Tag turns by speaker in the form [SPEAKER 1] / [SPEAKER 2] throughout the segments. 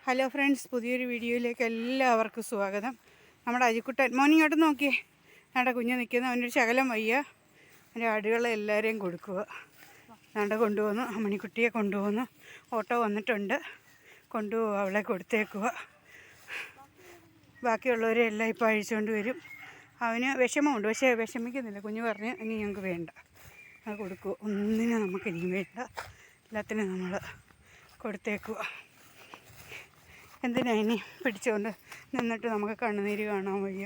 [SPEAKER 1] Hello friends, പുതിയൊരു വീഡിയോയിലേക്ക് എല്ലാവർക്കും സ്വാഗതം. നമ്മുടെ അജിക്കുട്ടൻ മോർണിംഗ് നോക്കിയേ, നമ്മുടെ കുഞ്ഞ് നിൽക്കുന്ന അവനൊരു ശകലം വയ്യ. എൻ്റെ ആടുകളെ എല്ലാവരെയും കൊടുക്കുക. കൊണ്ടുപോകുന്നു, മണിക്കുട്ടിയെ കൊണ്ടുപോകുന്നു. ഓട്ടോ വന്നിട്ടുണ്ട്, കൊണ്ടുപോകുക, അവളെ കൊടുത്തേക്കുക. ബാക്കിയുള്ളവരെ എല്ലാം ഇപ്പോൾ അഴിച്ചുകൊണ്ട് വരും. അവന് വിഷമമുണ്ട്, പക്ഷേ വിഷമിക്കുന്നില്ല. കുഞ്ഞ് പറഞ്ഞ് ഇനി ഞങ്ങൾക്ക് വേണ്ട, അത് കൊടുക്കുക. ഒന്നിനും നമുക്കിനിയും വേണ്ട, എല്ലാത്തിനും നമ്മൾ കൊടുത്തേക്കുക. എന്തിനാ ഇനി പിടിച്ചുകൊണ്ട് നിന്നിട്ട് നമുക്ക് കണ്ണുനീര് കാണാൻ വയ്യ.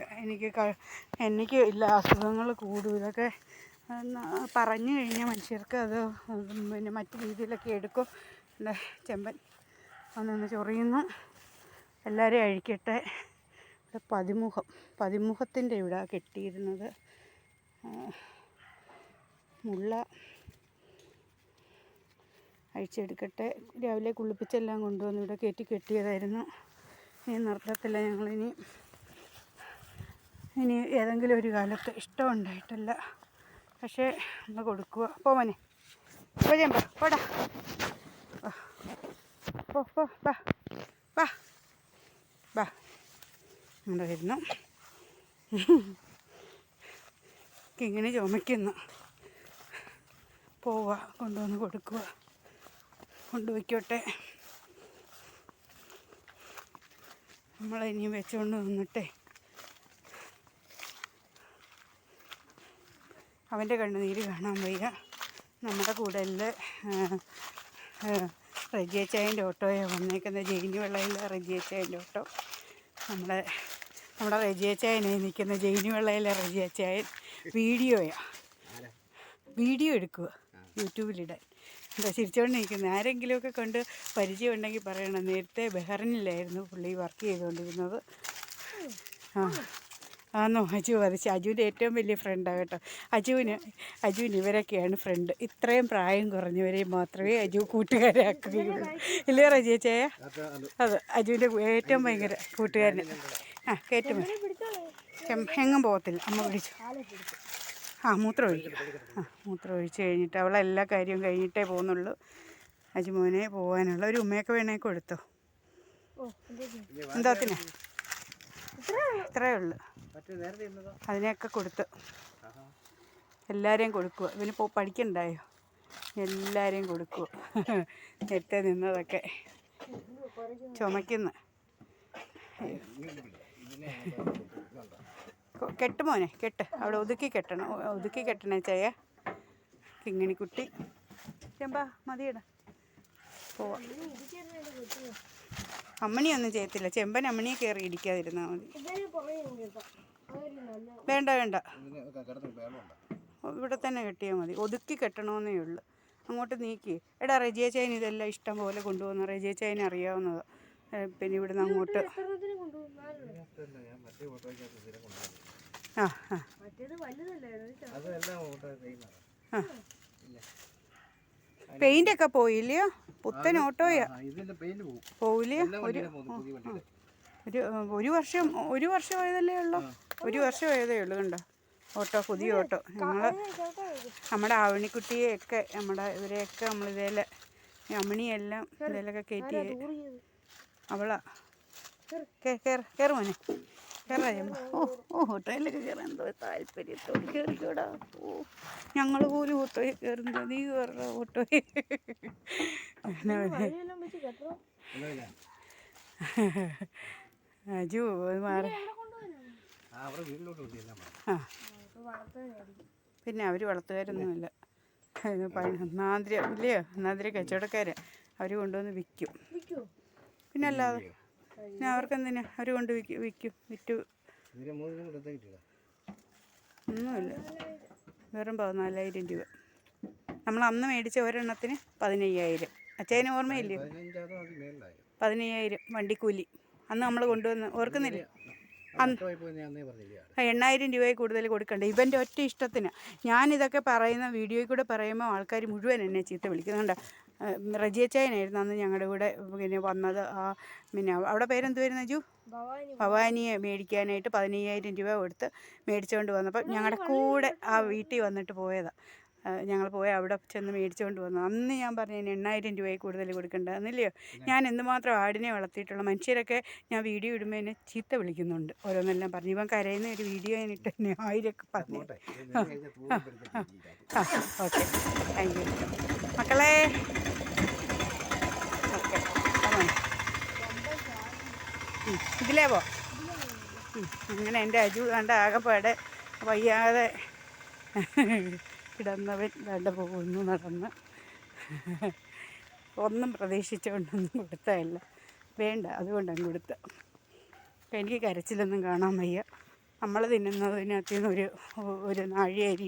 [SPEAKER 1] എനിക്ക് ഇല്ല, അസുഖങ്ങൾ കൂടും. ഇതൊക്കെ പറഞ്ഞു കഴിഞ്ഞാൽ മനുഷ്യർക്ക് അത് പിന്നെ മറ്റു രീതിയിലൊക്കെ എടുക്കും. എൻ്റെ ചെമ്പൻ ഒന്നൊന്ന് ചൊറിയുന്നു. എല്ലാവരെയും അഴിക്കട്ടെ. ഇവിടെ പതിമുഖത്തിൻ്റെ ഇവിടെ കെട്ടിയിരുന്നത് മുള്ള അഴിച്ചെടുക്കട്ടെ. രാവിലെ കുളിപ്പിച്ചെല്ലാം കൊണ്ടുവന്ന് ഇവിടെ കെട്ടിയതായിരുന്നു. ഇനി നിർത്തത്തില്ല ഞങ്ങളിനി. ഏതെങ്കിലും ഒരു കാലത്ത് ഇഷ്ടമുണ്ടായിട്ടല്ല, പക്ഷേ നമ്മൾ കൊടുക്കുക. പോവനെ പോടാ പോ ബാ ബാ ബാ നമ്മുടെ വരുന്നു. ഇങ്ങനെ ചുമയ്ക്കുന്നു. പോവുക, കൊണ്ടുവന്ന് കൊടുക്കുക. കൊണ്ടുവയ്ക്കോട്ടെ. നമ്മളിനിയും വെച്ചുകൊണ്ട് നിന്നിട്ടേ അവൻ്റെ കണ്ണുനീര് കാണാൻ വയ്യ. നമ്മുടെ കൂടലിൽ റജിയച്ചായൻ്റെ ഓട്ടോയാണ് വന്നേക്കുന്നത്. ജയിനി വെള്ളയിലെ റജിയച്ചായൻ്റെ ഓട്ടോ. നമ്മുടെ റജിയച്ചായനായി നിൽക്കുന്ന ജയിനി വെള്ളയിലെ റജിയച്ചായൻ വീഡിയോ എടുക്കുക, യൂട്യൂബിലിടാൻ. എന്താ ചിരിച്ചുകൊണ്ട് നിൽക്കുന്നത്? ആരെങ്കിലുമൊക്കെ കൊണ്ട് പരിചയമുണ്ടെങ്കിൽ പറയണം. നേരത്തെ ബഹ്റിനിലായിരുന്നു പുള്ളി വർക്ക് ചെയ്തുകൊണ്ടിരുന്നത്. ആന്നോ? അജുവിൻ്റെ ഏറ്റവും വലിയ ഫ്രണ്ടാണ് കേട്ടോ. അജുവിന് ഇവരൊക്കെയാണ് ഫ്രണ്ട്. ഇത്രയും പ്രായം കുറഞ്ഞവരെയും മാത്രമേ അജു കൂട്ടുകാരാക്കുകയുള്ളൂ. ഇല്ലേ റജിയച്ചായ? അത് അജുവിൻ്റെ ഏറ്റവും ഭയങ്കര കൂട്ടുകാരന്. കയറ്റുമോ? എങ്ങും പോകത്തില്ല, അമ്മ പിടിച്ചു. മൂത്രം ഒഴിച്ച് കഴിഞ്ഞിട്ട് അവളെല്ലാ കാര്യവും കഴിഞ്ഞിട്ടേ പോകുന്നുള്ളൂ. അജുമോനെ പോകാനുള്ള ഒരു ഉമ്മയൊക്കെ വേണമെങ്കിൽ കൊടുത്തോ. എന്താത്തിനാ? ഇത്രയേ ഉള്ളൂ. അതിനെയൊക്കെ കൊടുത്ത് എല്ലാവരെയും കൊടുക്കുക. ഇവന് പഠിക്കണ്ടായോ? എല്ലാവരെയും കൊടുക്കുക. നേരത്തെ നിന്നതൊക്കെ ചുമയ്ക്കുന്നു. കെട്ട് മോനെ, കെട്ട്. അവിടെ ഒതുക്കി കെട്ടണേ ചായ. കിങ്ങിണിക്കുട്ടി ചെമ്പാ മതിയിടാ. പോവാ. അമ്മണിയൊന്നും ചെയ്യത്തില്ല. ചെമ്പൻ അമ്മണിയെ കയറി ഇടിക്കാതിരുന്നാൽ മതി. വേണ്ട, ഇവിടെ തന്നെ കെട്ടിയാൽ മതി. ഒതുക്കി കെട്ടണമെന്നേ ഉള്ളൂ. അങ്ങോട്ട് നീക്കി. എടാ റജിയച്ചായന് ഇതെല്ലാം ഇഷ്ടം പോലെ കൊണ്ടുപോകുന്ന റജിയച്ചായനെ അറിയാവുന്നത്. പിന്നെ ഇവിടുന്ന് അങ്ങോട്ട് പെയിൻ്റൊക്കെ പോയില്ലയോ? പുത്തൻ ഓട്ടോയാ. പോവില്ലയോ? ഒരു വർഷം ആയതല്ലേ ഉള്ളൂ. ആയതേ ഉള്ളൂ. കണ്ടോ ഓട്ടോ, പുതിയ ഓട്ടോ. നമ്മുടെ ആവണിക്കുട്ടിയെയൊക്കെ ഇവരെയൊക്കെ നമ്മളിതേലെ അമ്മണിയെല്ലാം ഇതിലൊക്കെ കയറ്റി. അവളാ കയറ് മോനെ, കയറാ. ഓട്ടോയിലൊക്കെ കയറാൻ എന്തോ താല്പര്യത്തോടെ കയറിക്കോടാ. ഞങ്ങൾ പോലും ഓട്ടോയിൽ കയറുന്നില്ല, നീ കയറാ ഓട്ടോയിൽ. അജു മാറി. പിന്നെ അവർ വളർത്തുകാരൊന്നുമില്ല. നാദ്ര കച്ചവടക്കാര് അവർ കൊണ്ടുവന്ന് വിൽക്കും. പിന്നെ അല്ലാതെ പിന്നെ അവർക്കെന്തിനാ? അവർ കൊണ്ട് വിറ്റു ഒന്നുമില്ല. വെറും 14,000 രൂപ. നമ്മൾ അന്ന് മേടിച്ച ഒരെണ്ണത്തിന് 15,000. അച്ഛന് ഓർമ്മയില്ലേ? 15,000 വണ്ടിക്കൂലി. അന്ന് നമ്മൾ കൊണ്ടുവന്ന് ഓർക്കുന്നില്ലേ? 8,000 രൂപയിൽ കൂടുതൽ കൊടുക്കണ്ടേ? ഇവൻ്റെ ഒറ്റ ഇഷ്ടത്തിന്. ഞാനിതൊക്കെ പറയുന്ന വീഡിയോയിൽ കൂടെ പറയുമ്പോൾ ആൾക്കാർ മുഴുവൻ എന്നെ ചീത്ത വിളിക്കുന്നുണ്ട്. റജിയച്ചായനായിരുന്നു അന്ന് ഞങ്ങളുടെ കൂടെ പിന്നെ വന്നത്. പിന്നെ അവിടെ പേരെന്തുവായിരുന്നു അജു? ഭവാനിയെ മേടിക്കാനായിട്ട് 15,000 രൂപ കൊടുത്ത് മേടിച്ചുകൊണ്ട് വന്നപ്പോൾ ഞങ്ങളുടെ കൂടെ ആ വീട്ടിൽ വന്നിട്ട് പോയതാണ്. ഞങ്ങൾ പോയി അവിടെ ചെന്ന് മേടിച്ചുകൊണ്ട് വന്നു. അന്ന് ഞാൻ പറഞ്ഞു 8,000 രൂപയിൽ കൂടുതൽ കൊടുക്കണ്ട എന്നില്ലയോ. ഞാൻ എന്തുമാത്രം ആടിനെ വളർത്തിയിട്ടുള്ള മനുഷ്യരൊക്കെ ഞാൻ വീഡിയോ ഇടുമ്പോൾ എന്നെ ചീത്ത വിളിക്കുന്നുണ്ട് ഓരോന്നെല്ലാം പറഞ്ഞു. ഇവൻ കരയുന്ന ഒരു വീഡിയോ ഞാനിട്ട് തന്നെ 1000 പറഞ്ഞു. ഓക്കെ, താങ്ക് യു മക്കളെ. ഓക്കെ, ഇതിലേ പോ. അങ്ങനെ എൻ്റെ അജു കണ്ട ആകെപ്പാടെ വയ്യാതെ കിടന്നവൻ കണ്ട പോകുന്നു നടന്ന്. ഒന്നും പ്രതീക്ഷിച്ചുകൊണ്ടൊന്നും കൊടുത്തതല്ല, വേണ്ട അതുകൊണ്ടങ്ങ് കൊടുത്ത. അപ്പം എനിക്ക് കരച്ചിലൊന്നും കാണാൻ വയ്യ. നമ്മൾ തിന്നുന്നതിനകത്ത് നിന്ന് ഒരു നാഴി അരി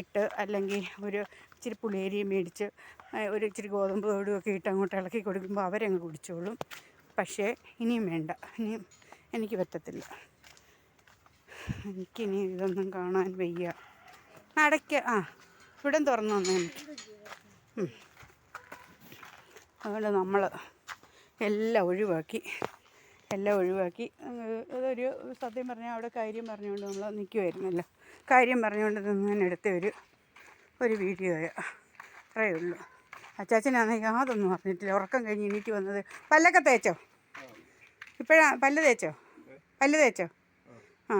[SPEAKER 1] ഇട്ട് അല്ലെങ്കിൽ ഒരു ഇച്ചിരി പുളിയരി മേടിച്ച് ഒരു ഇച്ചിരി ഗോതമ്പ് പൊടിയൊക്കെ ഇട്ട് അങ്ങോട്ട് ഇളക്കി കൊടുക്കുമ്പോൾ അവരങ്ങ് കുടിച്ചോളും. പക്ഷേ ഇനിയും വേണ്ട, ഇനിയും എനിക്ക് പറ്റത്തില്ല. എനിക്കിനി ഇതൊന്നും കാണാൻ വയ്യ. നടയ്ക്ക ഇവിടെ തുറന്നു വന്നേ എനിക്ക്. അതുകൊണ്ട് നമ്മൾ എല്ലാം ഒഴിവാക്കി അതൊരു സത്യം പറഞ്ഞാൽ അവിടെ കാര്യം പറഞ്ഞുകൊണ്ട് നമ്മൾ നിൽക്കുമായിരുന്നല്ലോ. കാര്യം പറഞ്ഞുകൊണ്ട് നിന്നതിനെടുത്ത ഒരു വീഡിയോയാ, അത്രയേ ഉള്ളൂ. അച്ചാച്ചനാണെങ്കിൽ യാതൊന്നും പറഞ്ഞിട്ടില്ല. ഉറക്കം കഴിഞ്ഞ് എണീറ്റ് വന്നത് പല്ലൊക്കെ തേച്ചോ? പല്ല് തേച്ചോ?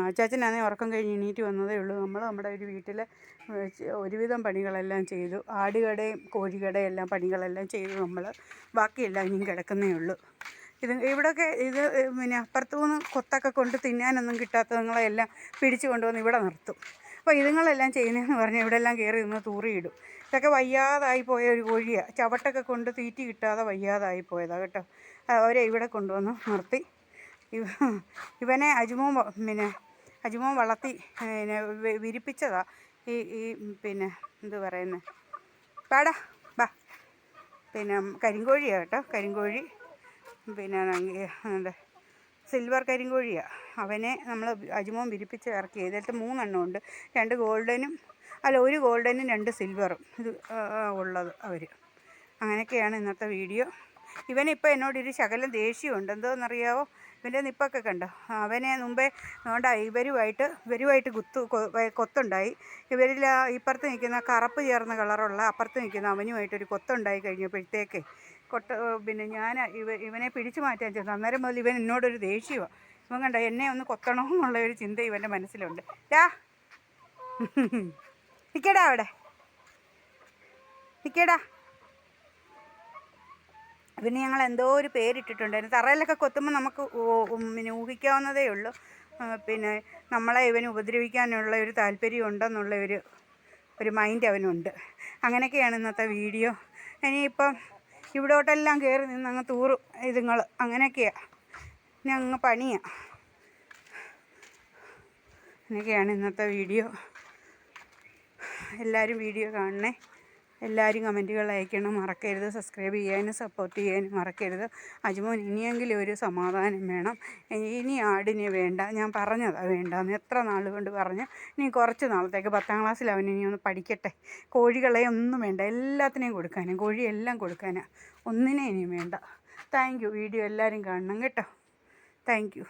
[SPEAKER 1] അച്ചാച്ചനാണെങ്കിൽ ഉറക്കം കഴിഞ്ഞ് എണീറ്റ് വന്നതേ ഉള്ളൂ. നമ്മൾ നമ്മുടെ ഒരു വീട്ടിൽ ഒരുവിധം പണികളെല്ലാം ചെയ്തു. ആടുകടയും കോഴിക്കടയും എല്ലാം പണികളെല്ലാം ചെയ്തു നമ്മൾ. ബാക്കിയെല്ലാം ഇനിയും കിടക്കുന്നേ ഉള്ളൂ. ഇവിടെയൊക്കെ പിന്നെ അപ്പുറത്തുനിന്ന് കൊത്തൊക്കെ കൊണ്ട് തിന്നാനൊന്നും കിട്ടാത്തതുങ്ങളെല്ലാം പിടിച്ചു കൊണ്ടുവന്ന് ഇവിടെ നിർത്തും. അപ്പോൾ ഇതുങ്ങളെല്ലാം ചെയ്യുന്നതെന്ന് പറഞ്ഞാൽ ഇവിടെ എല്ലാം കയറി നിന്ന് തൂറിയിടും. ഇതൊക്കെ വയ്യാതായി പോയ ഒരു കോഴിയാണ്. ചവട്ടൊക്കെ കൊണ്ട് തീറ്റി കിട്ടാതെ വയ്യാതായി പോയതാണ് കേട്ടോ. അവരെ ഇവിടെ കൊണ്ടുവന്ന് നിർത്തി. ഇവനെ അജുമോൻ വളർത്തി വിരിപ്പിച്ചതാണ് ഈ പിന്നെ എന്ത് പറയുന്നത് പാടാ ബാ കരിങ്കോഴിയാണ് കേട്ടോ. കരിങ്കോഴി എന്താ സിൽവർ കരിങ്കോഴിയാണ്. അവനെ നമ്മൾ അജുമോൻ വിരിപ്പിച്ച് ഇറക്കി. ഇതിലത്തെ 3 എണ്ണമുണ്ട്. 2 ഗോൾഡനും ഒരു ഗോൾഡനും 2 സിൽവറും ഇത് ഉള്ളത് അവർ. അങ്ങനെയൊക്കെയാണ് ഇന്നത്തെ വീഡിയോ. ഇവനിപ്പോൾ എന്നോടൊരു ശകലം ദേഷ്യമുണ്ട്. എന്തോന്നറിയാവോ, ഇവൻ്റെ നിപ്പൊക്കെ കണ്ടോ. അവനെ മുമ്പേ അതുകൊണ്ടായി ഇവരുമായിട്ട് കൊത്തുണ്ടായി. ഇവരിൽ ഇപ്പുറത്ത് നിൽക്കുന്ന കറുപ്പ് ചേർന്ന കളറുള്ള അപ്പുറത്ത് നിൽക്കുന്ന അവനുമായിട്ടൊരു കൊത്തുണ്ടായി കഴിഞ്ഞപ്പോഴത്തേക്ക് ഞാൻ ഇവനെ പിടിച്ചു മാറ്റാൻ ചെന്നു. അന്നേരം മുതൽ ഇവൻ എന്നോടൊരു ദേഷ്യമാണ്. ഇവൻ കണ്ടോ എന്നെ ഒന്ന് കൊത്തണമെന്നുള്ള ഒരു ചിന്ത ഇവൻ്റെ മനസ്സിലുണ്ട്. നിൽക്കടാ അവിടെ, നിൽക്കടാ. പിന്നെ ഞങ്ങൾ എന്തോ ഒരു പേരിട്ടിട്ടുണ്ടായിരുന്നു. തറയിലൊക്കെ കൊത്തുമ്പോൾ നമുക്ക് ഊഹിക്കാവുന്നതേ ഉള്ളൂ. നമ്മളെ ഇവന് ഉപദ്രവിക്കാനുള്ള ഒരു താല്പര്യം ഉണ്ടെന്നുള്ള ഒരു മൈൻഡ് അവനുണ്ട്. അങ്ങനെയൊക്കെയാണ് ഇന്നത്തെ വീഡിയോ. ഇനിയിപ്പം ഇവിടോട്ടെല്ലാം കയറി നിന്ന് അങ്ങ് തൂറും ഇതുങ്ങൾ. അങ്ങനെയൊക്കെയാണ്, ഇനി അങ്ങ് പണിയാണ്. അങ്ങനെയൊക്കെയാണ് ഇന്നത്തെ വീഡിയോ. എല്ലാവരും വീഡിയോ കാണണേ. എല്ലാവരും കമൻറ്റുകൾ അയക്കണം മറക്കരുത്. സബ്സ്ക്രൈബ് ചെയ്യാനും സപ്പോർട്ട് ചെയ്യാനും മറക്കരുത്. അജുമോൻ ഇനിയെങ്കിലും ഒരു സമാധാനം വേണം. ഇനി ആടിനെ വേണ്ട. ഞാൻ പറഞ്ഞതാണ് വേണ്ടാന്ന് എത്ര നാൾ കൊണ്ട് പറഞ്ഞ്. ഇനി കുറച്ച് നാളത്തേക്ക് 10ാം ക്ലാസ്സിൽ അവൻ ഇനി ഒന്ന് പഠിക്കട്ടെ. കോഴികളെ ഒന്നും വേണ്ട, എല്ലാത്തിനെയും കൊടുക്കാനും കോഴിയെല്ലാം കൊടുക്കാനാണ്. ഒന്നിനെ ഇനിയും വേണ്ട. Thank you. വീഡിയോ എല്ലാവരും കാണണം കേട്ടോ. Thank you.